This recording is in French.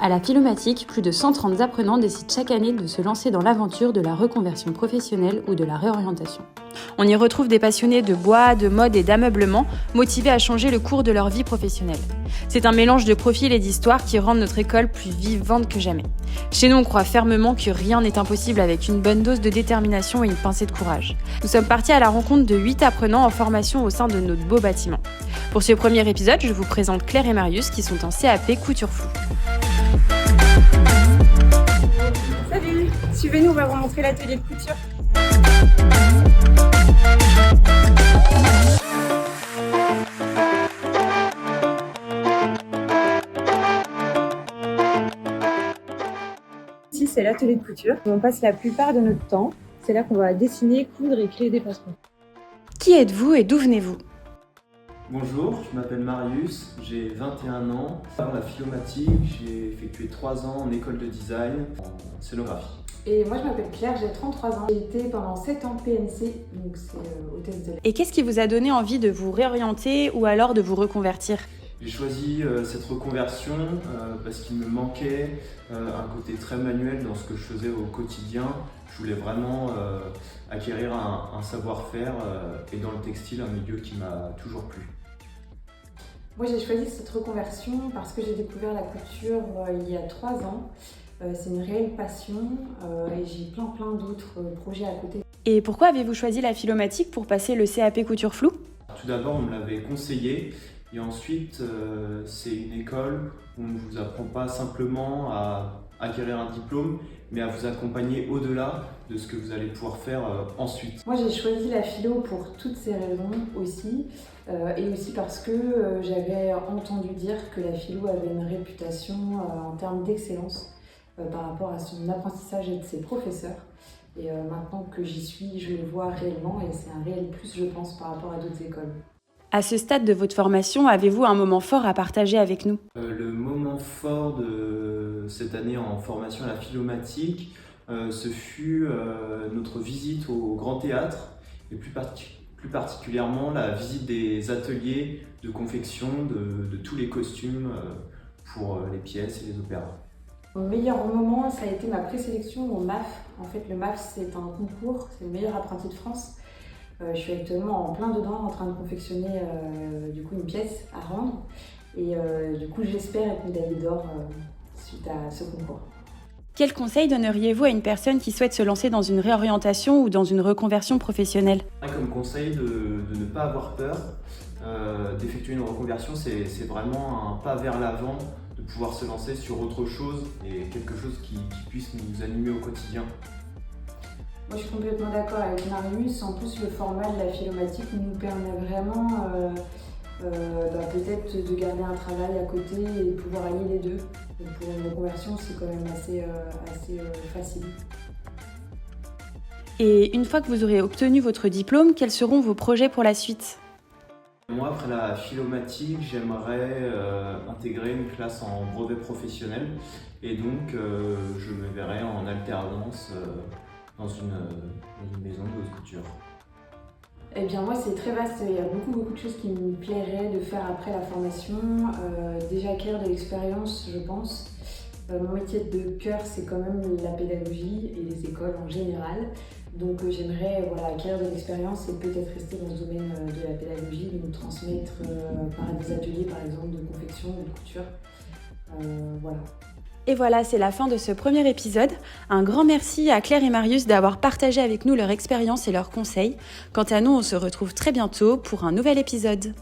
À la Philomatique, plus de 130 apprenants décident chaque année de se lancer dans l'aventure de la reconversion professionnelle ou de la réorientation. On y retrouve des passionnés de bois, de mode et d'ameublement, motivés à changer le cours de leur vie professionnelle. C'est un mélange de profils et d'histoires qui rendent notre école plus vivante que jamais. Chez nous, on croit fermement que rien n'est impossible avec une bonne dose de détermination et une pincée de courage. Nous sommes partis à la rencontre de 8 apprenants en formation au sein de notre beau bâtiment. Pour ce premier épisode, je vous présente Claire et Marius qui sont en CAP Couture Floue. Salut, suivez-nous, on va vous montrer l'atelier de couture. Ici, c'est l'atelier de couture. On passe la plupart de notre temps. C'est là qu'on va dessiner, coudre et créer des passerelles. Qui êtes-vous et d'où venez-vous ? Bonjour, je m'appelle Marius, j'ai 21 ans. Dans la Philomatique, j'ai effectué 3 ans en école de design en scénographie. Et moi, je m'appelle Claire, j'ai 33 ans. J'ai été pendant 7 ans PNC, donc c'est hôtesse de l'air. Et qu'est-ce qui vous a donné envie de vous réorienter ou alors de vous reconvertir ? J'ai choisi cette reconversion parce qu'il me manquait un côté très manuel dans ce que je faisais au quotidien. Je voulais vraiment acquérir un savoir-faire et dans le textile, un milieu qui m'a toujours plu. Moi, j'ai choisi cette reconversion parce que j'ai découvert la couture il y a 3 ans. C'est une réelle passion et j'ai plein d'autres projets à côté. Et pourquoi avez-vous choisi la Philomatique pour passer le CAP Couture Floue ? Tout d'abord, on me l'avait conseillé. Et ensuite, c'est une école où on ne vous apprend pas simplement à acquérir un diplôme, mais à vous accompagner au-delà de ce que vous allez pouvoir faire ensuite. Moi, j'ai choisi la philo pour toutes ces raisons aussi, et aussi parce que j'avais entendu dire que la philo avait une réputation en termes d'excellence par rapport à son apprentissage et de ses professeurs. Et maintenant que j'y suis, je le vois réellement et c'est un réel plus, je pense, par rapport à d'autres écoles. À ce stade de votre formation, avez-vous un moment fort à partager avec nous ? Le moment fort de cette année en formation à la Philomatique, ce fut notre visite au Grand Théâtre et plus particulièrement la visite des ateliers de confection de tous les costumes pour les pièces et les opéras. Mon meilleur moment, ça a été ma présélection au MAF. En fait, le MAF, c'est un concours, c'est le meilleur apprenti de France. Je suis actuellement en plein dedans, en train de confectionner une pièce à rendre. Et j'espère être médaillée d'or suite à ce concours. Quel conseil donneriez-vous à une personne qui souhaite se lancer dans une réorientation ou dans une reconversion professionnelle ? Comme conseil de ne pas avoir peur, d'effectuer une reconversion, c'est vraiment un pas vers l'avant, de pouvoir se lancer sur autre chose et quelque chose qui puisse nous animer au quotidien. Moi, je suis complètement d'accord avec Marius. En plus, le format de la Philomatique nous permet vraiment peut-être de garder un travail à côté et de pouvoir allier les deux. Donc pour une reconversion, c'est quand même assez facile. Et une fois que vous aurez obtenu votre diplôme, quels seront vos projets pour la suite ? Moi, après la Philomatique, j'aimerais intégrer une classe en brevet professionnel et donc je me verrai en alternance dans une maison de haute couture. Eh bien moi c'est très vaste, il y a beaucoup de choses qui me plairaient de faire après la formation. Déjà acquérir de l'expérience, je pense. Mon métier de cœur c'est quand même la pédagogie et les écoles en général. Donc j'aimerais acquérir de l'expérience et peut-être rester dans ce domaine de la pédagogie, de nous transmettre par des ateliers par exemple de confection ou de couture. Et voilà, c'est la fin de ce premier épisode. Un grand merci à Claire et Marius d'avoir partagé avec nous leur expérience et leurs conseils. Quant à nous, on se retrouve très bientôt pour un nouvel épisode.